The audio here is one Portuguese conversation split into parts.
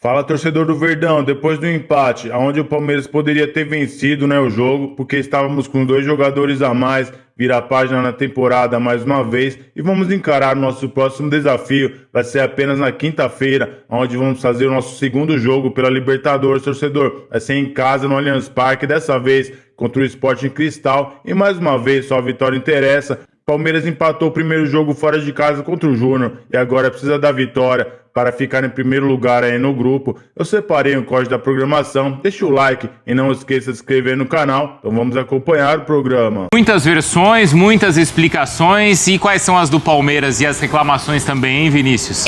Fala, torcedor do Verdão, depois do empate, onde o Palmeiras poderia ter vencido, né, o jogo, porque estávamos com 2 jogadores a mais, virar a página na temporada mais uma vez e vamos encarar o nosso próximo desafio. Vai ser apenas na quinta-feira, onde vamos fazer o nosso segundo jogo pela Libertadores, torcedor. Vai ser em casa, no Allianz Parque, dessa vez contra o Sporting Cristal, e mais uma vez só a vitória interessa. Palmeiras empatou o primeiro jogo fora de casa contra o Júnior e agora precisa da vitória para ficar em primeiro lugar aí no grupo. Eu separei um código da programação, deixa o like e não esqueça de se inscrever no canal. Então vamos acompanhar o programa. Muitas versões, muitas explicações. E quais são as do Palmeiras e as reclamações também, hein, Vinícius?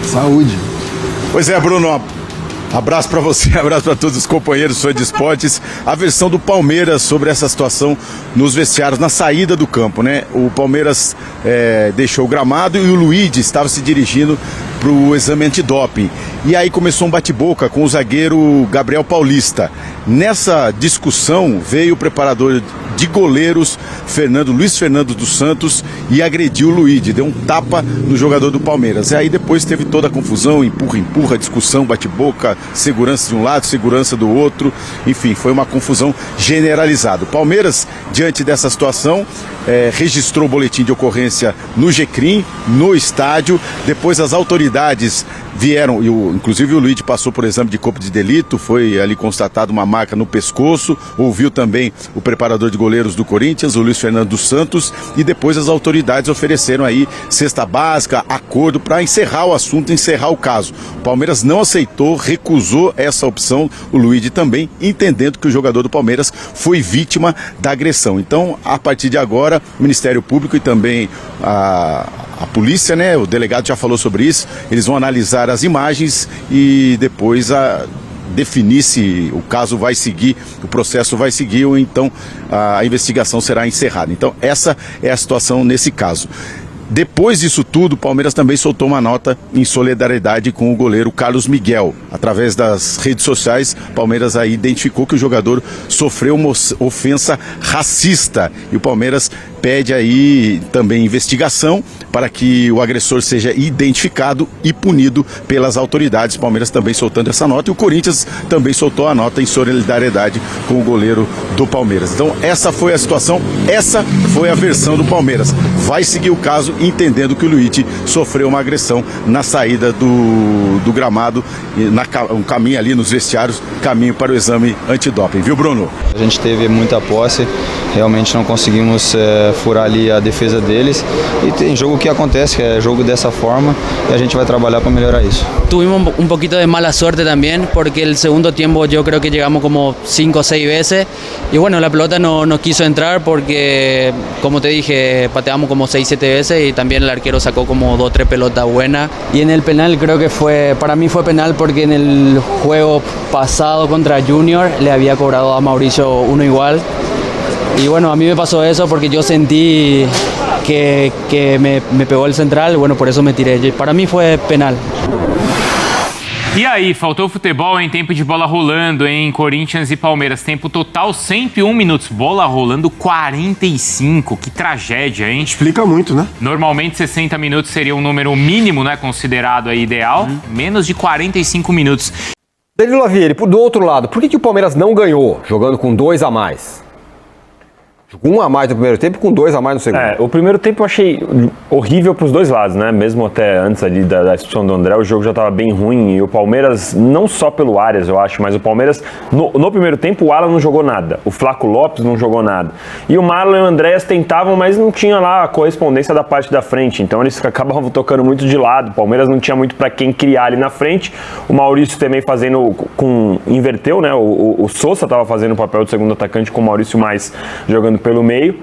Saúde. Pois é, Bruno. Abraço para você, abraço para todos os companheiros fãs de esportes. A versão do Palmeiras sobre essa situação nos vestiários, na saída do campo, né? O Palmeiras deixou o gramado e o Luigi estava se dirigindo para o exame antidoping. E aí começou um bate-boca com o zagueiro Gabriel Paulista. Nessa discussão veio o preparador de goleiros Luiz Fernando dos Santos e agrediu o Luigi, deu um tapa no jogador do Palmeiras. E aí depois teve toda a confusão, empurra, discussão, bate-boca, segurança de um lado, segurança do outro, enfim, foi uma confusão generalizada. O Palmeiras, diante dessa situação, registrou o boletim de ocorrência no GCRIM, no estádio. Depois as autoridades vieram, inclusive o Luigi passou por exame de corpo de delito, foi ali constatado uma marca no pescoço, ouviu também o preparador de goleiros do Corinthians, o Luiz Fernando dos Santos, e depois as autoridades ofereceram aí cesta básica, acordo para encerrar o assunto, encerrar o caso. O Palmeiras não aceitou, recusou essa opção, o Luigi também, entendendo que o jogador do Palmeiras foi vítima da agressão. Então, a partir de agora, o Ministério Público e também a polícia, né, o delegado já falou sobre isso, eles vão analisar as imagens e depois definir se o caso vai seguir, o processo vai seguir ou então a investigação será encerrada. Então essa é a situação nesse caso. Depois disso tudo, o Palmeiras também soltou uma nota em solidariedade com o goleiro Carlos Miguel. Através das redes sociais, o Palmeiras aí identificou que o jogador sofreu uma ofensa racista e o Palmeiras pede aí também investigação para que o agressor seja identificado e punido pelas autoridades. O Palmeiras também soltando essa nota e o Corinthians também soltou a nota em solidariedade com o goleiro do Palmeiras. Então essa foi a situação, essa foi a versão do Palmeiras. Vai seguir o caso entendendo que o Luigi sofreu uma agressão na saída do gramado, um caminho ali nos vestiários, caminho para o exame antidoping. Viu, Bruno? A gente teve muita posse, realmente não conseguimos furar ali a defesa deles e tem jogo que acontece, que é jogo dessa forma y a gente vai trabajar para mejorar eso. Tuvimos un poquito de mala suerte también porque el segundo tiempo yo creo que llegamos como 5 o 6 veces y bueno, la pelota no quiso entrar porque, como te dije, pateamos como 6 o 7 veces y también el arquero sacó como 2 o 3 pelotas buenas. Y en el penal creo que para mí fue penal porque en el juego pasado contra Junior le había cobrado a Mauricio uno igual. Y bueno, a mí me pasó eso porque yo sentí que me pegó el central, bueno, por eso me tiré. Para mí fue penal. E aí, faltou futebol em tempo de bola rolando, em Corinthians e Palmeiras. Tempo total 101 minutos. Bola rolando 45. Que tragédia, hein? Explica muito, né? Normalmente 60 minutos seria um número mínimo, né? Considerado aí ideal. Menos de 45 minutos. Danilo Lavieri, do outro lado, por que o Palmeiras não ganhou jogando com 2 a mais? Um a mais no primeiro tempo, com 2 a mais no segundo. O primeiro tempo eu achei horrível para os dois lados, né? Mesmo até antes ali da expulsão do André, o jogo já estava bem ruim. E o Palmeiras, não só pelo Arias, eu acho, mas o Palmeiras, no primeiro tempo, o Alan não jogou nada. O Flaco Lopes não jogou nada. E o Marlon e o Andréas tentavam, mas não tinha lá a correspondência da parte da frente. Então eles acabavam tocando muito de lado. O Palmeiras não tinha muito para quem criar ali na frente. O Maurício também fazendo inverteu, né? O Sousa estava fazendo o papel de segundo atacante com o Maurício mais jogando pelo meio,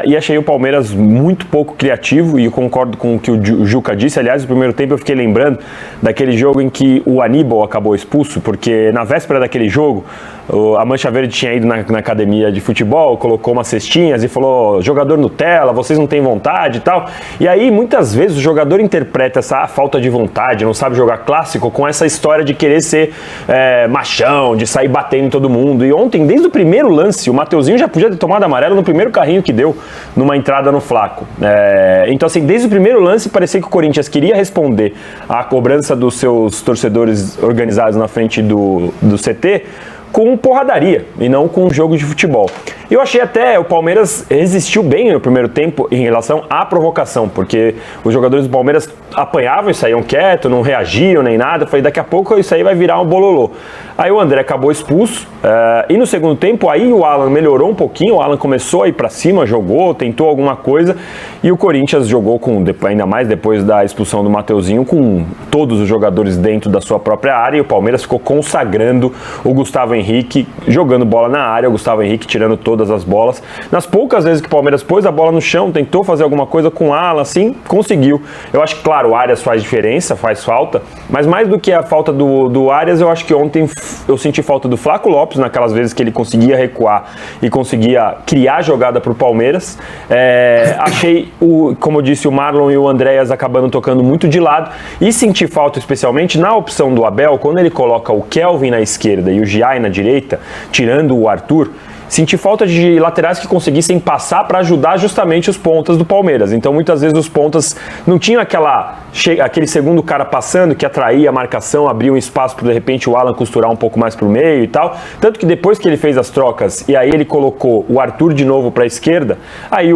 e achei o Palmeiras muito pouco criativo, e eu concordo com o que o Juca disse. Aliás, no primeiro tempo eu fiquei lembrando daquele jogo em que o Aníbal acabou expulso, porque na véspera daquele jogo a Mancha Verde tinha ido na academia de futebol, colocou umas cestinhas e falou: jogador Nutella, vocês não têm vontade e tal. E aí muitas vezes o jogador interpreta essa falta de vontade, não sabe jogar clássico, com essa história de querer ser machão, de sair batendo em todo mundo. E ontem, desde o primeiro lance, o Mateuzinho já podia ter tomado amarelo no primeiro carrinho que deu. perdeu numa entrada no Flaco. Então, assim, desde o primeiro lance parecia que o Corinthians queria responder à cobrança dos seus torcedores organizados na frente do CT com porradaria e não com um jogo de futebol. Eu achei até o Palmeiras resistiu bem no primeiro tempo em relação à provocação, porque os jogadores do Palmeiras apanhavam e saíam quietos, não reagiam nem nada. Eu falei, daqui a pouco isso aí vai virar um bololô. Aí o André acabou expulso e no segundo tempo aí o Alan melhorou um pouquinho, o Alan começou a ir pra cima, jogou, tentou alguma coisa e o Corinthians jogou ainda mais depois da expulsão do Mateuzinho, com todos os jogadores dentro da sua própria área, e o Palmeiras ficou consagrando o Gustavo Henrique jogando bola na área, o Gustavo Henrique tirando todas as bolas. Nas poucas vezes que o Palmeiras pôs a bola no chão, tentou fazer alguma coisa com o Alan, assim, conseguiu. Eu acho que, claro, o Arias faz diferença, faz falta, mas mais do que a falta do Arias, eu acho que ontem eu senti falta do Flaco Lopes, naquelas vezes que ele conseguia recuar e conseguia criar jogada para o Palmeiras. Achei, como eu disse, o Marlon e o Andréas acabando tocando muito de lado, e senti falta especialmente na opção do Abel, quando ele coloca o Kelvin na esquerda e o Giai na direita, tirando o Arthur. Senti falta de laterais que conseguissem passar para ajudar justamente os pontas do Palmeiras. Então, muitas vezes os pontas não tinham aquele segundo cara passando que atraía a marcação, abria um espaço para de repente o Alan costurar um pouco mais para o meio e tal. Tanto que depois que ele fez as trocas e aí ele colocou o Arthur de novo para a esquerda, aí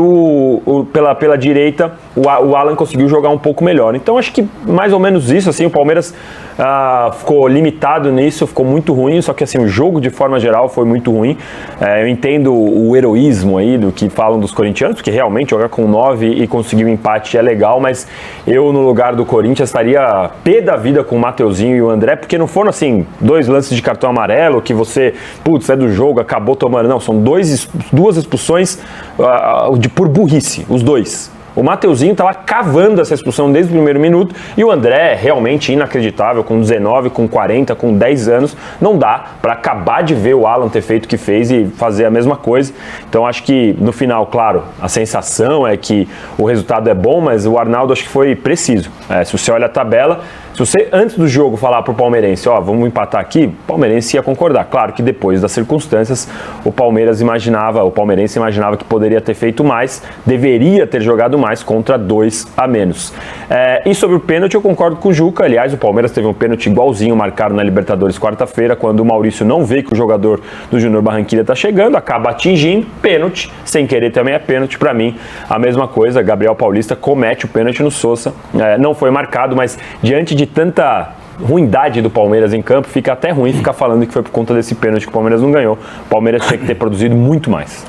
pela direita o Alan conseguiu jogar um pouco melhor. Então, acho que mais ou menos isso, assim, o Palmeiras ficou limitado nisso, ficou muito ruim, só que assim, o jogo de forma geral foi muito ruim. Eu entendo o heroísmo aí do que falam dos corintianos, porque realmente jogar com 9 e conseguir um empate é legal, mas eu no lugar do Corinthians estaria pé da vida com o Mateuzinho e o André, porque não foram assim, 2 lances de cartão amarelo que você, é do jogo, acabou tomando, não, são 2 expulsões por burrice, os 2. O Mateuzinho estava cavando essa expulsão desde o primeiro minuto e o André realmente inacreditável, com 19, com 40, com 10 anos. Não dá para acabar de ver o Alan ter feito o que fez e fazer a mesma coisa. Então acho que no final, claro, a sensação é que o resultado é bom, mas o Arnaldo acho que foi preciso. Se você olha a tabela, se você antes do jogo falar pro palmeirense, vamos empatar aqui, o palmeirense ia concordar. Claro que depois das circunstâncias, o palmeirense imaginava que poderia ter feito mais, deveria ter jogado mais contra 2 a menos. E sobre o pênalti, eu concordo com o Juca. Aliás, o Palmeiras teve um pênalti igualzinho marcado na Libertadores quarta-feira, quando o Maurício não vê que o jogador do Júnior Barranquilla está chegando, acaba atingindo, pênalti, sem querer também é pênalti. Para mim, a mesma coisa, Gabriel Paulista comete o pênalti no Sousa, não foi marcado, mas diante de tanta ruindade do Palmeiras em campo, fica até ruim ficar falando que foi por conta desse pênalti que o Palmeiras não ganhou. O Palmeiras tinha que ter produzido muito mais.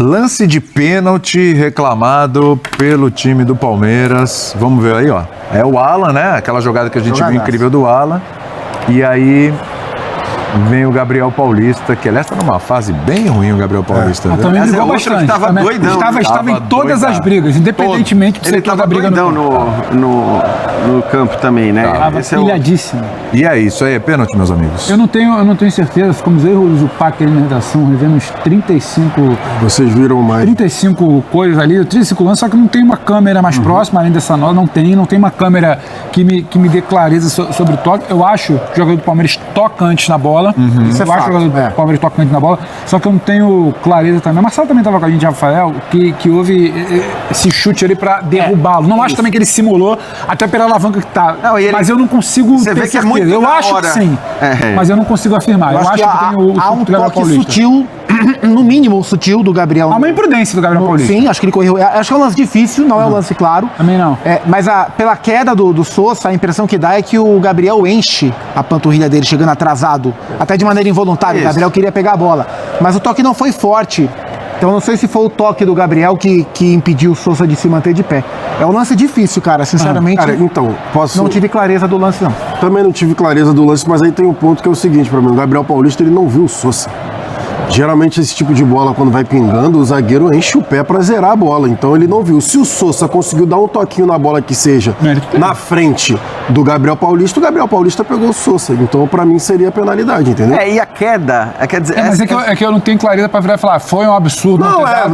Lance de pênalti reclamado pelo time do Palmeiras. Vamos ver aí, ó. É o Alan, né? Aquela jogada que a gente viu incrível do Alan. E aí vem o Gabriel Paulista, que aliás está numa fase bem ruim, o Gabriel Paulista. Também brigou bastante. Estava doidão. Estava em todas as brigas, independentemente de você ter a briga no campo também, né? Estava pilhadíssimo. E é isso aí, é pênalti, meus amigos? Eu não tenho certeza. Ficamos eu e o Zupac ali na redação, revendo uns 35... Vocês viram mais? 35 coisas ali, 35 lances, só que não tem uma câmera mais próxima, além dessa nota, não tem uma câmera que me dê clareza sobre o toque. Eu acho que o jogador do Palmeiras toca antes na bola. Isso é fato. Eu acho que o Palmeiras toca antes na bola, só que eu não tenho clareza também. O Marcelo também estava com a gente, Rafael, que houve esse chute ali para derrubá-lo. Não acho também que ele simulou, até pela alavanca que tá. Mas eu não consigo ter certeza. Eu acho que sim, mas eu não consigo afirmar. Eu acho que tem há um toque sutil, no mínimo sutil, do Gabriel. Há uma imprudência do Gabriel Paulista. Sim, acho que ele correu. Acho que é um lance difícil, não é um lance claro. Também não. Mas pela queda do Sousa, a impressão que dá é que o Gabriel enche a panturrilha dele, chegando atrasado, até de maneira involuntária. O Gabriel queria pegar a bola. Mas o toque não foi forte. Então não sei se foi o toque do Gabriel que impediu o Sousa de se manter de pé. É um lance difícil, cara. Sinceramente, não tive clareza do lance, não. Também não tive clareza do lance, mas aí tem um ponto que é o seguinte, para mim, o Gabriel Paulista, ele não viu o Sousa. Geralmente esse tipo de bola, quando vai pingando, o zagueiro enche o pé para zerar a bola. Então ele não viu. Se o Sousa conseguiu dar um toquinho na bola que seja na frente do Gabriel Paulista, o Gabriel Paulista pegou o Sousa. Então para mim seria penalidade, entendeu? E a queda, quer dizer... Mas é que eu não tenho clareza para virar e falar, foi um absurdo.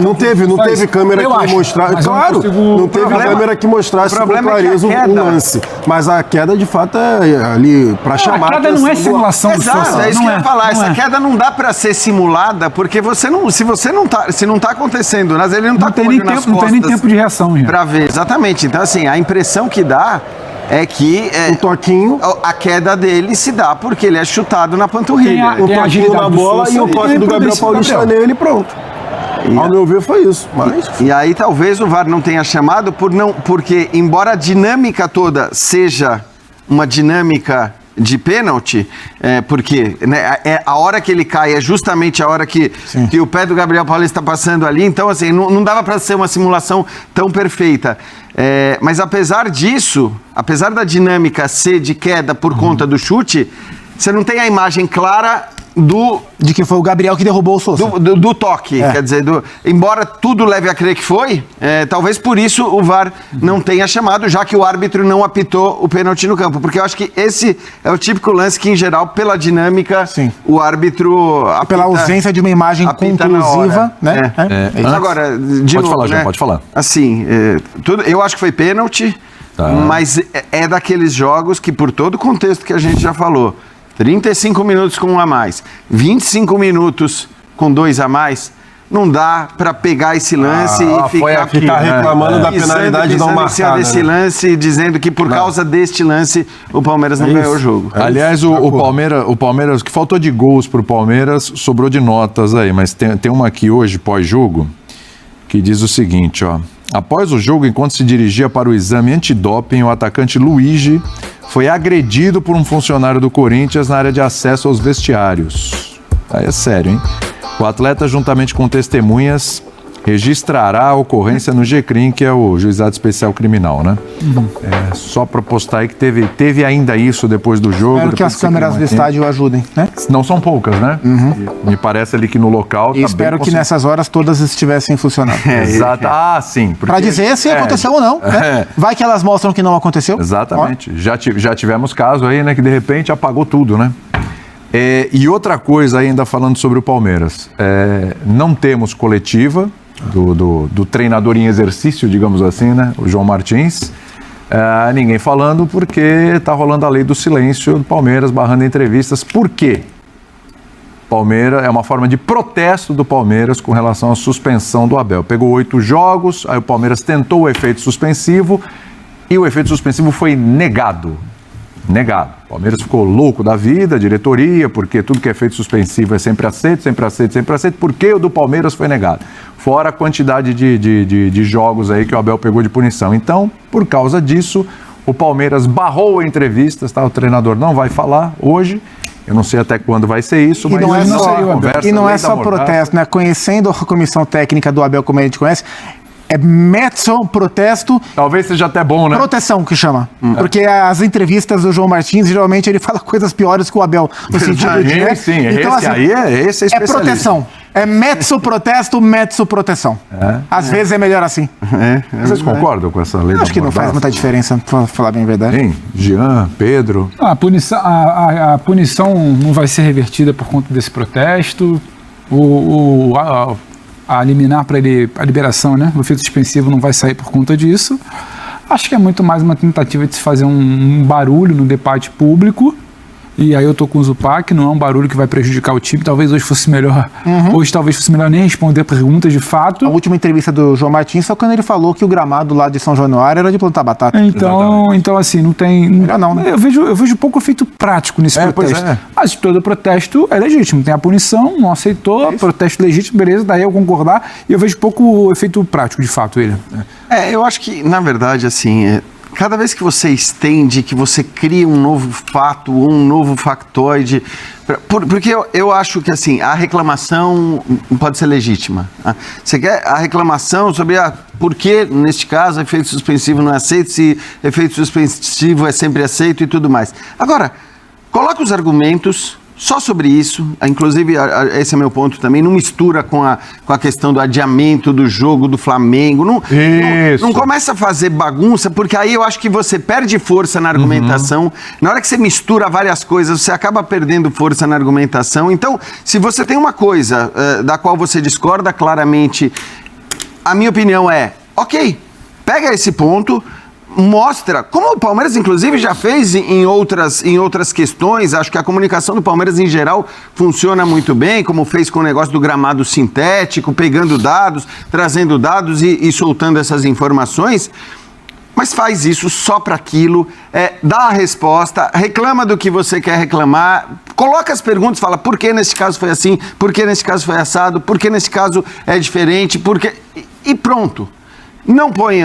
Não teve câmera que mostrasse. Claro, não teve câmera que mostrasse com clareza o lance. Mas a queda, de fato, é ali para chamar... A queda não é simulação do Sousa. Exato, é isso que eu ia falar. Essa queda não dá para ser simulada nada, porque se não tá acontecendo, mas ele não tá tem nem tempo, não tem nem tempo de reação, gente. Pra ver, exatamente. Então, assim, a impressão que dá é que um toquinho, a queda dele se dá porque ele é chutado na panturrilha. Um toquinho na bola e o toque do Gabriel Paulista nele, pronto. Ao meu ver foi isso. Mas... E aí talvez o VAR não tenha chamado porque embora a dinâmica toda seja uma dinâmica de pênalti, porque né, a hora que ele cai é justamente a hora que o pé do Gabriel Paulista está passando ali, então assim, não dava para ser uma simulação tão perfeita. Mas apesar disso, apesar da dinâmica ser de queda por conta do chute, você não tem a imagem clara de que foi o Gabriel que derrubou o Sousa. Do toque, quer dizer, embora tudo leve a crer que foi, talvez por isso o VAR não tenha chamado, já que o árbitro não apitou o pênalti no campo, porque eu acho que esse é o típico lance que, em geral, pela dinâmica, o árbitro apita, pela ausência de uma imagem conclusiva, né? Agora, de pode novo, falar, né? João, pode falar. Assim, eu acho que foi pênalti, mas é daqueles jogos que, por todo o contexto que a gente já falou, 35 minutos com um a mais, 25 minutos com 2 a mais, não dá para pegar esse lance e ficar reclamando da penalidade não marcada. Desse lance, dizendo que por causa deste lance o Palmeiras não ganhou o jogo. Aliás, o Palmeiras, o que faltou de gols pro Palmeiras, sobrou de notas aí, mas tem uma aqui hoje, pós-jogo, que diz o seguinte, ó. Após o jogo, enquanto se dirigia para o exame antidoping, o atacante Luigi foi agredido por um funcionário do Corinthians na área de acesso aos vestiários. Aí é sério, hein? O atleta, juntamente com testemunhas, registrará a ocorrência no GCRIM, que é o Juizado Especial Criminal, né? Só para postar aí que teve ainda isso depois do jogo. Espero que as câmeras do estádio ajudem, né? Não são poucas, né? Me parece ali que no local... E espero que nessas horas todas estivessem funcionando. Exato. Sim. Para dizer se aconteceu ou não, né? Vai que elas mostram que não aconteceu. Exatamente. Já tivemos caso aí, né? Que de repente apagou tudo, né? E outra coisa ainda falando sobre o Palmeiras. Não temos coletiva do treinador em exercício, digamos assim, né? O João Martins. Ninguém falando porque está rolando a lei do silêncio do Palmeiras, barrando entrevistas. Por quê? Palmeiras é uma forma de protesto do Palmeiras com relação à suspensão do Abel. Pegou 8 jogos, aí o Palmeiras tentou o efeito suspensivo e o efeito suspensivo foi negado. Negado. O Palmeiras ficou louco da vida, a diretoria, porque tudo que é feito suspensivo é sempre aceito, sempre aceito, sempre aceito. Por que o do Palmeiras foi negado? Fora a quantidade de jogos aí que o Abel pegou de punição. Então, por causa disso, o Palmeiras barrou entrevistas, tá? O treinador não vai falar hoje. Eu não sei até quando vai ser isso, mas não é só protesto, né? Conhecendo a comissão técnica do Abel, como a gente conhece, é mezzo protesto. Talvez seja até bom, né? Proteção, que chama. Porque as entrevistas do João Martins, geralmente ele fala coisas piores que o Abel. No sentido de... Sim, então, esse aí é especialista. É proteção. É mezzo protesto, mezzo proteção. Às vezes é melhor assim. Vocês concordam com essa lei? Acho que não faz muita diferença, pra falar bem a verdade. Sim, Jean, Pedro. A punição não vai ser revertida por conta desse protesto. A liminar para a liberação, né? O efeito suspensivo não vai sair por conta disso. Acho que é muito mais uma tentativa de se fazer um barulho no debate público. E aí eu tô com o Zupac, não é um barulho que vai prejudicar o time. Talvez hoje fosse melhor. Hoje talvez fosse melhor nem responder perguntas de fato. A última entrevista do João Martins foi quando ele falou que o gramado lá de São Januário era de plantar batata. Então assim, não tem. Não, né? Eu vejo pouco efeito prático nesse protesto. Mas todo protesto é legítimo. Tem a punição, não aceitou, protesto legítimo, beleza, daí eu concordar. E eu vejo pouco efeito prático, de fato, ele. Eu acho que, na verdade, assim. Cada vez que você estende, que você cria um novo fato, um novo factoide, porque eu acho que assim, a reclamação pode ser legítima. Você quer a reclamação sobre por que, neste caso, efeito suspensivo não é aceito, se efeito suspensivo é sempre aceito e tudo mais. Agora, coloca os argumentos só sobre isso, inclusive esse é meu ponto também, não mistura com a questão do adiamento do jogo do Flamengo, não começa a fazer bagunça, porque aí eu acho que você perde força na argumentação, na hora que você mistura várias coisas, você acaba perdendo força na argumentação. Então, se você tem uma coisa da qual você discorda claramente, a minha opinião é, ok, pega esse ponto, mostra, como o Palmeiras inclusive já fez em outras questões, acho que a comunicação do Palmeiras em geral funciona muito bem, como fez com o negócio do gramado sintético, pegando dados, trazendo dados e soltando essas informações, mas faz isso só para aquilo, dá a resposta, reclama do que você quer reclamar, coloca as perguntas, fala por que nesse caso foi assim, por que nesse caso foi assado, por que nesse caso é diferente, e pronto. Não põe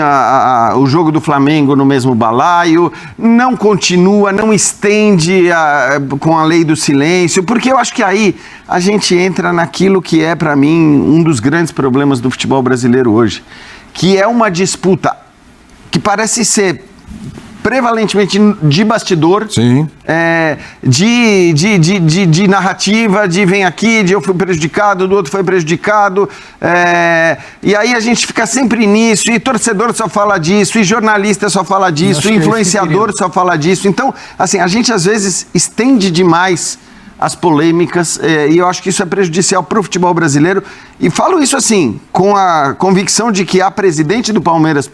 o jogo do Flamengo no mesmo balaio, não continua, não estende com a lei do silêncio, porque eu acho que aí a gente entra naquilo que é, para mim, um dos grandes problemas do futebol brasileiro hoje, que é uma disputa que parece ser prevalentemente de bastidor, Sim. de narrativa, de vem aqui, de eu fui prejudicado, do outro foi prejudicado, e aí a gente fica sempre nisso, e torcedor só fala disso, e jornalista só fala disso, e influenciador só fala disso. Então, assim, a gente às vezes estende demais as polêmicas, e eu acho que isso é prejudicial para o futebol brasileiro, e falo isso assim, com a convicção de que a presidente do Palmeiras,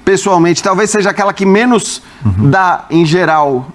pessoalmente, talvez seja aquela que menos dá, em geral,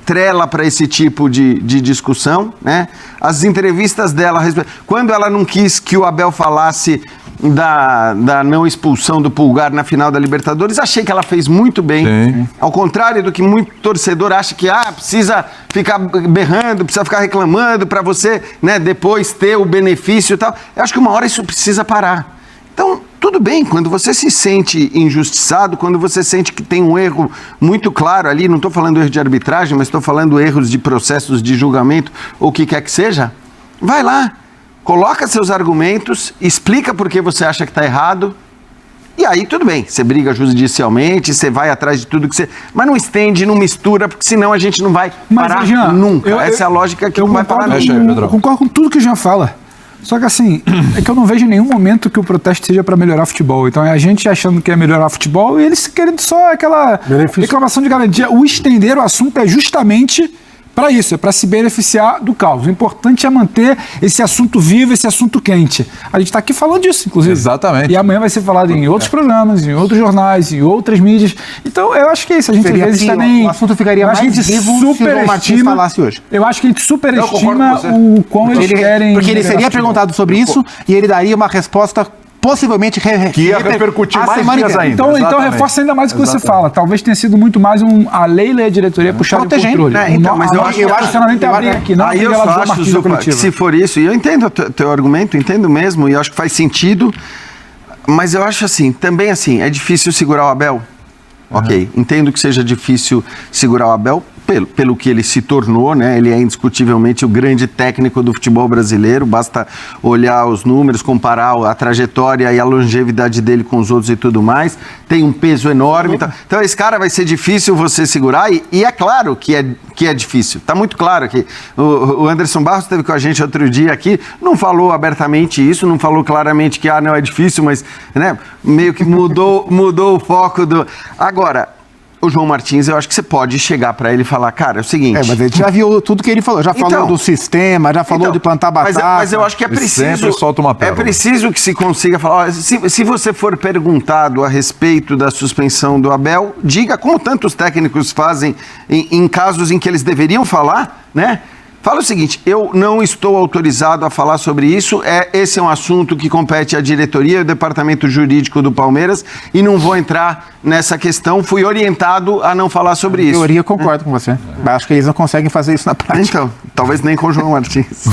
trela para esse tipo de discussão, né? As entrevistas dela, quando ela não quis que o Abel falasse da não expulsão do Pulgar na final da Libertadores, achei que ela fez muito bem. Sim. Ao contrário do que muito torcedor acha que precisa ficar berrando, precisa ficar reclamando para você, né, depois ter o benefício e tal. Eu acho que uma hora isso precisa parar. Então, tudo bem, quando você se sente injustiçado, quando você sente que tem um erro muito claro ali, não estou falando erro de arbitragem, mas estou falando erros de processos de julgamento ou o que quer que seja, vai lá, coloca seus argumentos, explica por que você acha que está errado, e aí tudo bem, você briga judicialmente, você vai atrás de tudo que você... Mas não estende, não mistura, porque senão a gente não vai parar Jean, nunca. Essa é a lógica que não vai parar nunca. Eu concordo com tudo que o Jean fala. Só que assim, é que eu não vejo em nenhum momento que o protesto seja para melhorar futebol. Então é a gente achando que é melhorar futebol e eles querendo só aquela reclamação de garantia. O estender o assunto é justamente para isso, é para se beneficiar do caos. O importante é manter esse assunto vivo, esse assunto quente. A gente está aqui falando disso, inclusive. Exatamente. E amanhã vai ser falado em outros programas, em outros jornais, em outras mídias. Então eu acho que é isso. A gente às vezes também... O assunto ficaria mais vivo se o João Martins falasse hoje. Eu acho que a gente superestima o quão eles querem... Porque ele seria perguntado sobre isso e ele daria uma resposta possivelmente que ia repercutir mais dias ainda. Então reforça ainda mais o que você fala. Talvez tenha sido muito mais a Leila e a diretoria puxaram o controle. Mas eu acho que não. Aí eu só acho, Zupa, que se for isso, e eu entendo o teu argumento, entendo mesmo, e eu acho que faz sentido, mas eu acho assim, também assim, é difícil segurar o Abel. Ok, entendo que seja difícil segurar o Abel, pelo que ele se tornou, né? Ele é indiscutivelmente o grande técnico do futebol brasileiro, basta olhar os números, comparar a trajetória e a longevidade dele com os outros e tudo mais, tem um peso enorme. Então esse cara vai ser difícil você segurar e é claro que é difícil, tá muito claro aqui. O Anderson Barros esteve com a gente outro dia aqui, não falou abertamente isso, não falou claramente que não é difícil, mas né, meio que mudou o foco do... Agora, o João Martins, eu acho que você pode chegar para ele e falar, cara, é o seguinte... mas ele já viu tudo que ele falou, já falou do sistema, já falou de plantar batata... Mas eu acho que é preciso... Sempre solta uma pérola. É preciso que se consiga falar... Se você for perguntado a respeito da suspensão do Abel, diga, como tantos técnicos fazem em casos em que eles deveriam falar, né? Fala o seguinte, eu não estou autorizado a falar sobre isso, esse é um assunto que compete à diretoria e ao departamento jurídico do Palmeiras e não vou entrar nessa questão, fui orientado a não falar sobre isso. Em teoria, concordo com você. Acho que eles não conseguem fazer isso na prática. Então, talvez nem com o João Martins.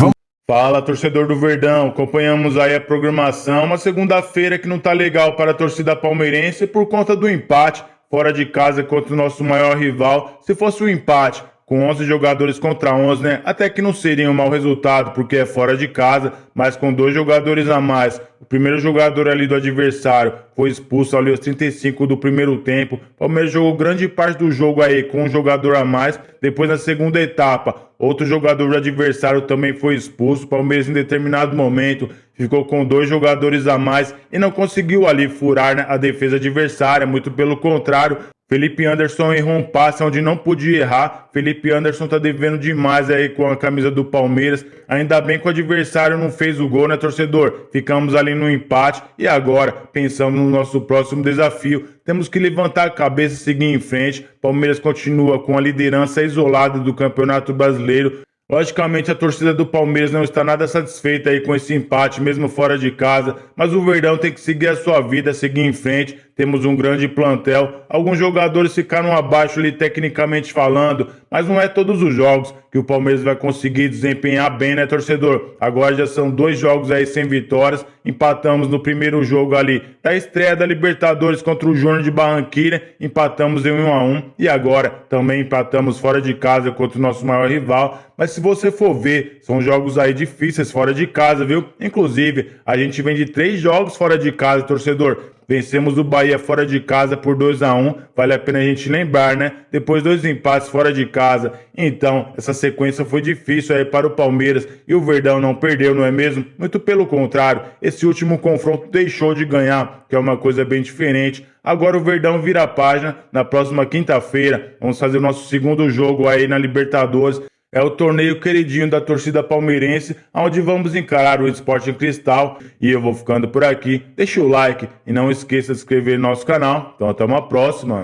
Fala, torcedor do Verdão, acompanhamos aí a programação, uma segunda-feira que não tá legal para a torcida palmeirense por conta do empate fora de casa contra o nosso maior rival. Se fosse um empate com 11 jogadores contra 11, né? Até que não seria um mau resultado, porque é fora de casa, mas com 2 jogadores a mais. O primeiro jogador ali do adversário foi expulso ali aos 35 do primeiro tempo. O Palmeiras jogou grande parte do jogo aí com um jogador a mais. Depois, na segunda etapa, outro jogador do adversário também foi expulso. O Palmeiras, em determinado momento, ficou com 2 jogadores a mais e não conseguiu ali furar, né, a defesa adversária. Muito pelo contrário, Felipe Anderson errou um passe onde não podia errar. Felipe Anderson tá devendo demais aí com a camisa do Palmeiras. Ainda bem que o adversário não fez o gol, né, torcedor? Ficamos ali no empate e agora pensamos no nosso próximo desafio. Temos que levantar a cabeça e seguir em frente. Palmeiras continua com a liderança isolada do Campeonato Brasileiro. Logicamente, a torcida do Palmeiras não está nada satisfeita aí com esse empate, mesmo fora de casa, mas o Verdão tem que seguir a sua vida, seguir em frente. Temos um grande plantel, alguns jogadores ficaram abaixo ali tecnicamente falando, mas não é todos os jogos que o Palmeiras vai conseguir desempenhar bem, né, torcedor? Agora já são 2 jogos aí sem vitórias, empatamos no primeiro jogo ali da estreia da Libertadores contra o Júnior de Barranquilla, empatamos em 1-1 e agora também empatamos fora de casa contra o nosso maior rival, mas se você for ver, são jogos aí difíceis fora de casa, viu? Inclusive, a gente vem de 3 jogos fora de casa, torcedor. Vencemos o Bahia fora de casa por 2-1, vale a pena a gente lembrar, né? Depois 2 empates fora de casa. Então, essa sequência foi difícil aí para o Palmeiras e o Verdão não perdeu, não é mesmo? Muito pelo contrário, esse último confronto deixou de ganhar, que é uma coisa bem diferente. Agora o Verdão vira a página, na próxima quinta-feira vamos fazer o nosso segundo jogo aí na Libertadores. É o torneio queridinho da torcida palmeirense, onde vamos encarar o Sporting Cristal. E eu vou ficando por aqui. Deixa o like e não esqueça de se inscrever no nosso canal. Então até uma próxima.